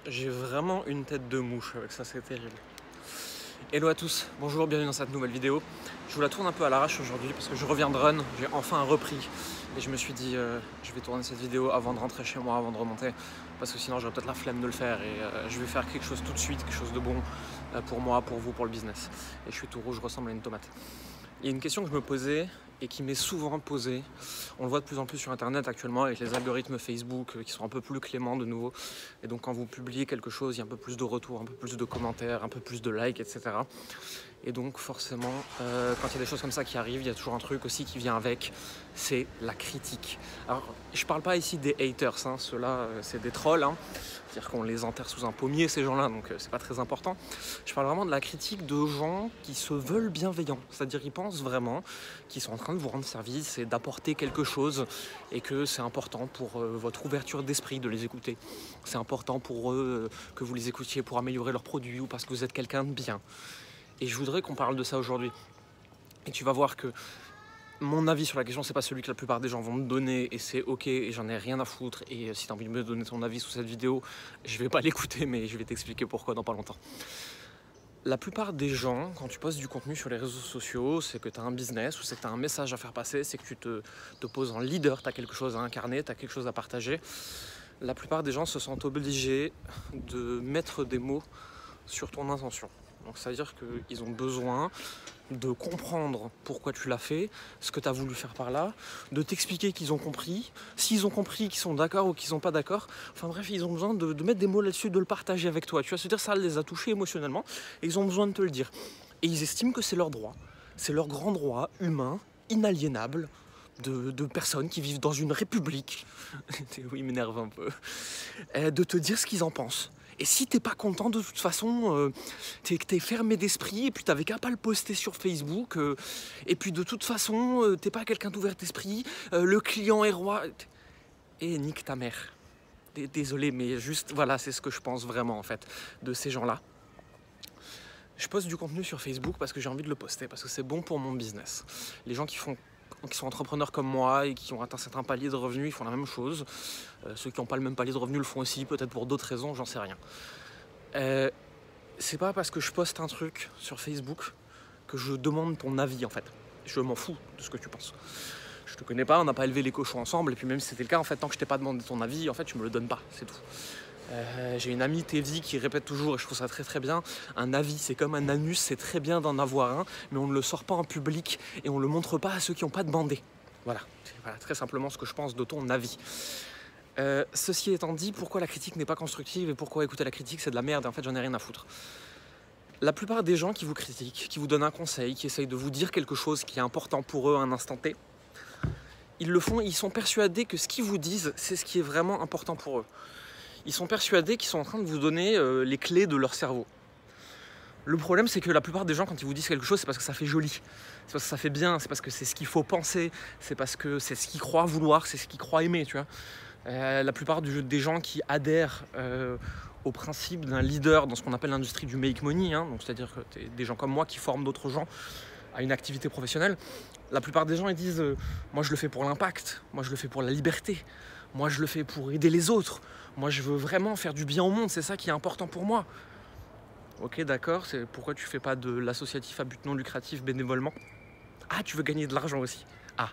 J'ai vraiment une tête de mouche avec ça, c'est terrible. Hello à tous, bonjour, bienvenue dans cette nouvelle vidéo. Je vous la tourne un peu à l'arrache aujourd'hui parce que je reviens de run, j'ai enfin repris. Et je me suis dit, je vais tourner cette vidéo avant de rentrer chez moi, avant de remonter. Parce que sinon j'aurais peut-être la flemme de le faire et je vais faire quelque chose tout de suite, quelque chose de bon pour moi, pour vous, pour le business. Et je suis tout rouge, je ressemble à une tomate. Il y a une question que je me posais et qui m'est souvent posée. On le voit de plus en plus sur internet actuellement avec les algorithmes Facebook qui sont un peu plus cléments de nouveau. Et donc quand vous publiez quelque chose, il y a un peu plus de retours, un peu plus de commentaires, un peu plus de likes, etc. Et donc forcément, quand il y a des choses comme ça qui arrivent, il y a toujours un truc aussi qui vient avec, c'est la critique. Alors je parle pas ici des haters, hein, ceux-là c'est des trolls, hein. C'est-à-dire qu'on les enterre sous un pommier ces gens-là, donc c'est pas très important. Je parle vraiment de la critique de gens qui se veulent bienveillants, c'est-à-dire ils pensent vraiment qu'ils sont en train de vous rendre service et d'apporter quelque chose et que c'est important pour votre ouverture d'esprit de les écouter. C'est important pour eux que vous les écoutiez pour améliorer leurs produits ou parce que vous êtes quelqu'un de bien. Et je voudrais qu'on parle de ça aujourd'hui. Et tu vas voir que mon avis sur la question, c'est pas celui que la plupart des gens vont me donner et c'est ok et j'en ai rien à foutre. Et si tu as envie de me donner ton avis sous cette vidéo, je vais pas l'écouter mais je vais t'expliquer pourquoi dans pas longtemps. La plupart des gens, quand tu postes du contenu sur les réseaux sociaux, c'est que tu as un business ou c'est que tu as un message à faire passer, c'est que tu te poses en leader, tu as quelque chose à incarner, tu as quelque chose à partager. La plupart des gens se sentent obligés de mettre des mots sur ton intention. Donc ça veut dire qu'ils ont besoin de comprendre pourquoi tu l'as fait, ce que tu as voulu faire par là, de t'expliquer qu'ils ont compris, s'ils ont compris, qu'ils sont d'accord ou qu'ils sont pas d'accord. Enfin bref, ils ont besoin de mettre des mots là-dessus, de le partager avec toi. Tu vas se dire ça les a touchés émotionnellement et ils ont besoin de te le dire. Et ils estiment que c'est leur droit. C'est leur grand droit humain, inaliénable, de personnes qui vivent dans une république, oui, il m'énerve un peu, de te dire ce qu'ils en pensent. Et si t'es pas content, de toute façon, t'es fermé d'esprit, et puis t'avais qu'à pas le poster sur Facebook, et puis de toute façon, t'es pas quelqu'un d'ouvert d'esprit, le client est roi, et nique ta mère. Désolé, mais juste, voilà, c'est ce que je pense vraiment, en fait, de ces gens-là. Je poste du contenu sur Facebook parce que j'ai envie de le poster, parce que c'est bon pour mon business. Les gens qui sont entrepreneurs comme moi et qui ont atteint un certain palier de revenus, ils font la même chose. Ceux qui n'ont pas le même palier de revenus le font aussi, peut-être pour d'autres raisons, j'en sais rien. C'est pas parce que je poste un truc sur Facebook que je demande ton avis en fait. Je m'en fous de ce que tu penses. Je te connais pas, on n'a pas élevé les cochons ensemble, et puis même si c'était le cas, en fait, tant que je t'ai pas demandé ton avis, en fait, tu me le donnes pas, c'est tout. J'ai une amie Tevzi qui répète toujours, et je trouve ça très très bien, un avis c'est comme un anus, c'est très bien d'en avoir un, mais on ne le sort pas en public et on ne le montre pas à ceux qui n'ont pas demandé. Voilà, très simplement ce que je pense de ton avis. Ceci étant dit, pourquoi la critique n'est pas constructive et pourquoi écouter la critique c'est de la merde et en fait j'en ai rien à foutre. La plupart des gens qui vous critiquent, qui vous donnent un conseil, qui essayent de vous dire quelque chose qui est important pour eux à un instant T, ils le font, ils sont persuadés que ce qu'ils vous disent c'est ce qui est vraiment important pour eux. Ils sont persuadés qu'ils sont en train de vous donner les clés de leur cerveau. Le problème, c'est que la plupart des gens, quand ils vous disent quelque chose, c'est parce que ça fait joli, c'est parce que ça fait bien, c'est parce que c'est ce qu'il faut penser, c'est parce que c'est ce qu'ils croient vouloir, c'est ce qu'ils croient aimer, tu vois. La plupart des gens qui adhèrent au principe d'un leader dans ce qu'on appelle l'industrie du make money, hein, donc c'est-à-dire que des gens comme moi qui forment d'autres gens à une activité professionnelle, la plupart des gens ils disent moi je le fais pour l'impact, moi je le fais pour la liberté, moi je le fais pour aider les autres, moi je veux vraiment faire du bien au monde, c'est ça qui est important pour moi. Ok, d'accord, c'est pourquoi tu fais pas de l'associatif à but non lucratif bénévolement? Ah, tu veux gagner de l'argent aussi. Ah.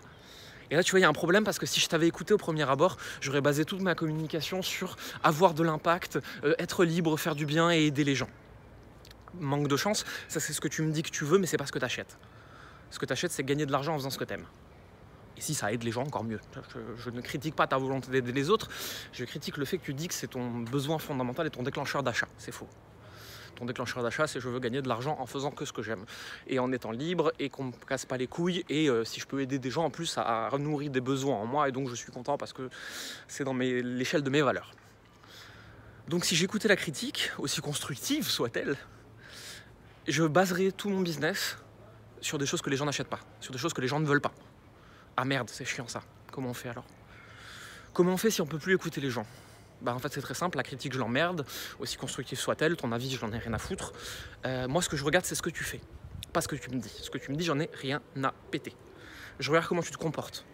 Et là, tu vois, il y a un problème parce que si je t'avais écouté au premier abord, j'aurais basé toute ma communication sur avoir de l'impact, être libre, faire du bien et aider les gens. Manque de chance, ça c'est ce que tu me dis que tu veux, mais c'est pas ce que t'achètes. Ce que t'achètes, c'est gagner de l'argent en faisant ce que t'aimes. Et si ça aide les gens, encore mieux. Je ne critique pas ta volonté d'aider les autres, je critique le fait que tu dis que c'est ton besoin fondamental et ton déclencheur d'achat. C'est faux. Ton déclencheur d'achat, c'est je veux gagner de l'argent en faisant que ce que j'aime. Et en étant libre et qu'on me casse pas les couilles. Et si je peux aider des gens en plus à nourrir des besoins en moi. Et donc je suis content parce que c'est dans l'échelle de mes valeurs. Donc si j'écoutais la critique, aussi constructive soit-elle, je baserais tout mon business sur des choses que les gens n'achètent pas. Sur des choses que les gens ne veulent pas. Ah merde, c'est chiant ça. Comment on fait alors? Comment on fait si on peut plus écouter les gens? Bah en fait c'est très simple, la critique je l'emmerde, aussi constructive soit-elle, ton avis je n'en ai rien à foutre. Moi ce que je regarde c'est ce que tu fais, pas ce que tu me dis. Ce que tu me dis j'en ai rien à péter. Je regarde comment tu te comportes.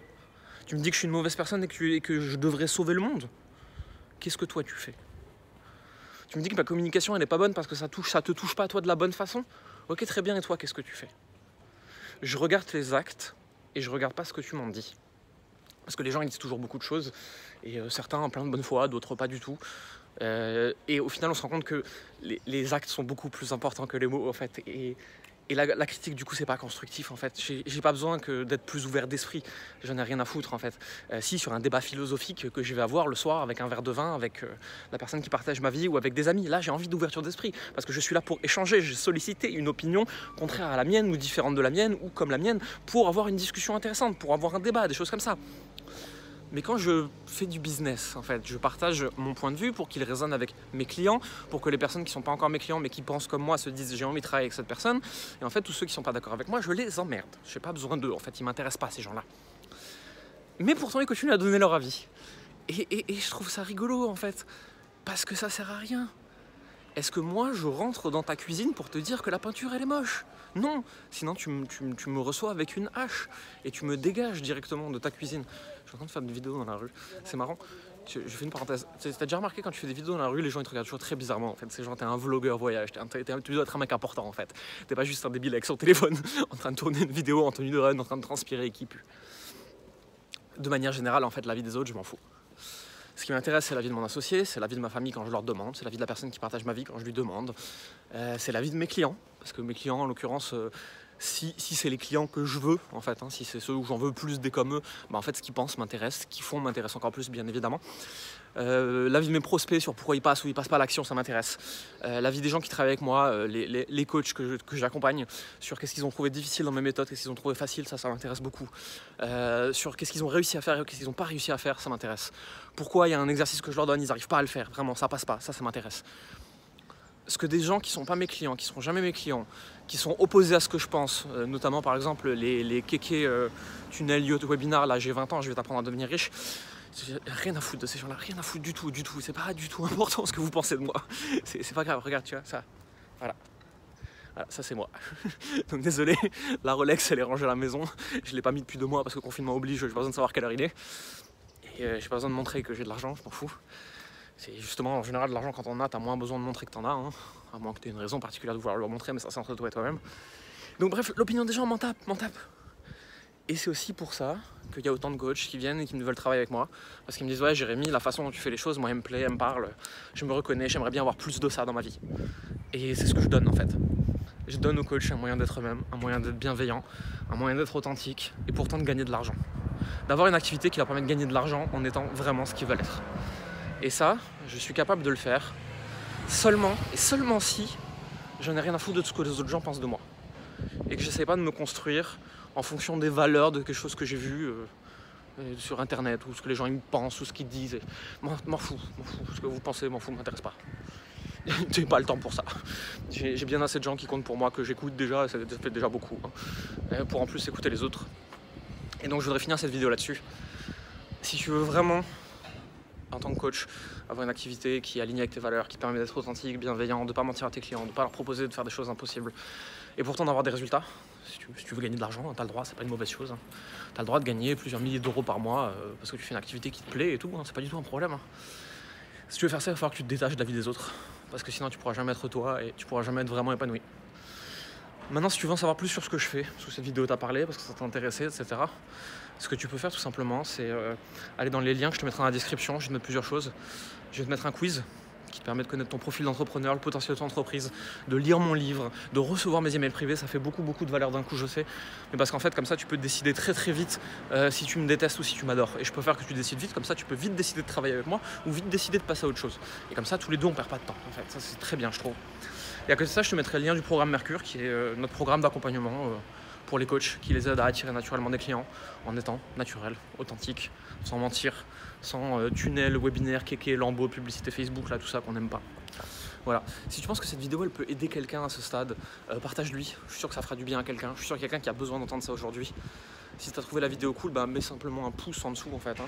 Tu me dis que je suis une mauvaise personne et que je devrais sauver le monde. Qu'est-ce que toi tu fais? Tu me dis que ma communication elle est pas bonne parce que ça te touche pas toi de la bonne façon. Ok, très bien, et toi, qu'est-ce que tu fais? Je regarde tes actes et je regarde pas ce que tu m'en dis. Parce que les gens ils disent toujours beaucoup de choses et certains en plein de bonne foi, d'autres pas du tout. Et au final on se rend compte que les actes sont beaucoup plus importants que les mots en fait. Et la critique du coup c'est pas constructif en fait. J'ai pas besoin d'être plus ouvert d'esprit, j'en ai rien à foutre en fait. Si sur un débat philosophique que je vais avoir le soir avec un verre de vin, avec la personne qui partage ma vie ou avec des amis, là j'ai envie d'ouverture d'esprit parce que je suis là pour échanger, j'ai sollicité une opinion contraire à la mienne ou différente de la mienne ou comme la mienne pour avoir une discussion intéressante, pour avoir un débat, des choses comme ça. Mais quand je fais du business, en fait, je partage mon point de vue pour qu'il résonne avec mes clients, pour que les personnes qui ne sont pas encore mes clients mais qui pensent comme moi se disent j'ai envie de travailler avec cette personne. Et en fait, tous ceux qui ne sont pas d'accord avec moi, je les emmerde. Je n'ai pas besoin d'eux, en fait, ils ne m'intéressent pas ces gens-là. Mais pourtant, ils continuent à donner leur avis. Et je trouve ça rigolo, en fait, parce que ça sert à rien. Est-ce que moi, je rentre dans ta cuisine pour te dire que la peinture, elle est moche? Non, sinon tu me reçois avec une hache et tu me dégages directement de ta cuisine. Je suis en train de faire une vidéo dans la rue, c'est marrant. Je fais une parenthèse. T'as déjà remarqué quand tu fais des vidéos dans la rue, les gens ils te regardent toujours très bizarrement en fait. C'est genre t'es un vlogueur voyage, tu dois être un mec important en fait. T'es pas juste un débile avec son téléphone en train de tourner une vidéo en tenue de run, en train de transpirer et qui pue. De manière générale en fait la vie des autres je m'en fous. Ce qui m'intéresse, c'est la vie de mon associé, c'est la vie de ma famille quand je leur demande, c'est la vie de la personne qui partage ma vie quand je lui demande, c'est la vie de mes clients, parce que mes clients, en l'occurrence, si c'est les clients que je veux, en fait, hein, si c'est ceux où j'en veux plus des comme eux, bah en fait, ce qu'ils pensent m'intéresse, ce qu'ils font m'intéresse encore plus, bien évidemment. La vie de mes prospects sur pourquoi ils passent ou ils passent pas à l'action, ça m'intéresse. La vie des gens qui travaillent avec moi, les coachs que j'accompagne, sur qu'est-ce qu'ils ont trouvé difficile dans mes méthodes, qu'est-ce qu'ils ont trouvé facile, ça m'intéresse beaucoup. Sur qu'est-ce qu'ils ont réussi à faire et qu'est-ce qu'ils n'ont pas réussi à faire, ça m'intéresse. Pourquoi il y a un exercice que je leur donne, ils n'arrivent pas à le faire, vraiment, ça passe pas, ça m'intéresse. Ce que des gens qui sont pas mes clients, qui seront jamais mes clients, qui sont opposés à ce que je pense, notamment par exemple les kékés tunnel yacht webinar, là j'ai 20 ans, je vais t'apprendre à devenir riche. Rien à foutre de ces gens-là, rien à foutre du tout, c'est pas du tout important ce que vous pensez de moi. C'est pas grave, regarde, tu vois, ça, voilà. Voilà, ça c'est moi. Donc désolé, la Rolex elle est rangée à la maison, je l'ai pas mis depuis 2 mois parce que le confinement oblige, j'ai pas besoin de savoir quelle heure il est. Et j'ai pas besoin de montrer que j'ai de l'argent, je m'en fous. C'est justement en général de l'argent quand on a, t'as moins besoin de montrer que t'en as, hein. À moins que t'aies une raison particulière de vouloir le montrer, mais ça c'est entre toi et toi-même. Donc bref, l'opinion des gens m'en tape. Et c'est aussi pour ça qu'il y a autant de coachs qui viennent et qui veulent travailler avec moi. Parce qu'ils me disent ouais Jérémy, la façon dont tu fais les choses, moi elle me plaît, elle me parle, je me reconnais, j'aimerais bien avoir plus de ça dans ma vie. Et c'est ce que je donne en fait. Je donne aux coachs un moyen d'être eux-mêmes, un moyen d'être bienveillant, un moyen d'être authentique et pourtant de gagner de l'argent. D'avoir une activité qui leur permet de gagner de l'argent en étant vraiment ce qu'ils veulent être. Et ça, je suis capable de le faire seulement et seulement si j'en ai rien à foutre de ce que les autres gens pensent de moi. Et que j'essaie pas de me construire en fonction des valeurs de quelque chose que j'ai vu sur internet ou ce que les gens ils pensent ou ce qu'ils disent. M'en fous, ce que vous pensez, m'en fous, m'intéresse pas. J'ai pas le temps pour ça. J'ai bien assez de gens qui comptent pour moi que j'écoute déjà, ça fait déjà beaucoup. Hein, pour en plus écouter les autres. Et donc je voudrais finir cette vidéo là-dessus. Si tu veux vraiment, en tant que coach, avoir une activité qui est alignée avec tes valeurs, qui te permet d'être authentique, bienveillant, de ne pas mentir à tes clients, de ne pas leur proposer de faire des choses impossibles, et pourtant d'avoir des résultats. Si tu veux gagner de l'argent, tu as le droit, c'est pas une mauvaise chose. Hein. Tu as le droit de gagner plusieurs milliers d'euros par mois parce que tu fais une activité qui te plaît et tout, hein, c'est pas du tout un problème. Hein. Si tu veux faire ça, il va falloir que tu te détaches de la vie des autres, parce que sinon tu pourras jamais être toi et tu pourras jamais être vraiment épanoui. Maintenant, si tu veux en savoir plus sur ce que je fais, parce que cette vidéo t'a parlé, parce que ça t'a intéressé, etc., ce que tu peux faire tout simplement, c'est aller dans les liens que je te mettrai dans la description. Je vais te mettre plusieurs choses. Je vais te mettre un quiz qui te permet de connaître ton profil d'entrepreneur, le potentiel de ton entreprise, de lire mon livre, de recevoir mes emails privés. Ça fait beaucoup de valeur d'un coup, je sais. Mais parce qu'en fait, comme ça, tu peux décider très vite si tu me détestes ou si tu m'adores. Et je peux faire que tu décides vite, comme ça, tu peux vite décider de travailler avec moi ou vite décider de passer à autre chose. Et comme ça, tous les deux, on perd pas de temps. En fait, ça, c'est très bien, je trouve. Et à côté de ça, je te mettrai le lien du programme Mercure, qui est notre programme d'accompagnement pour les coachs, qui les aide à attirer naturellement des clients en étant naturel, authentique, sans mentir, sans tunnel, webinaire, kéké, lambeau, publicité Facebook, là, tout ça qu'on n'aime pas. Voilà. Si tu penses que cette vidéo elle peut aider quelqu'un à ce stade, partage-lui. Je suis sûr que ça fera du bien à quelqu'un. Je suis sûr qu'il y a quelqu'un qui a besoin d'entendre ça aujourd'hui. Si tu as trouvé la vidéo cool, bah, mets simplement un pouce en dessous en fait. Hein.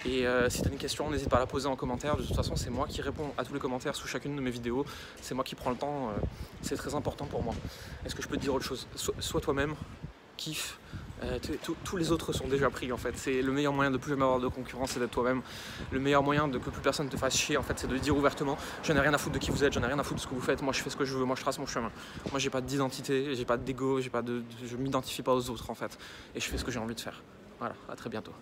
Et si tu as une question, n'hésite pas à la poser en commentaire. De toute façon, c'est moi qui réponds à tous les commentaires sous chacune de mes vidéos. C'est moi qui prends le temps. C'est très important pour moi. Est-ce que je peux te dire autre chose? Sois toi-même, kiffe, Tous les autres sont déjà pris en fait. C'est le meilleur moyen de plus jamais avoir de concurrence, c'est d'être toi-même. Le meilleur moyen de que plus personne te fasse chier en fait, c'est de dire ouvertement j'en ai rien à foutre de qui vous êtes, j'en ai rien à foutre de ce que vous faites, moi je fais ce que je veux, moi je trace mon chemin. Moi j'ai pas d'identité, j'ai pas d'ego, je m'identifie pas aux autres en fait. Et je fais ce que j'ai envie de faire. Voilà, à très bientôt.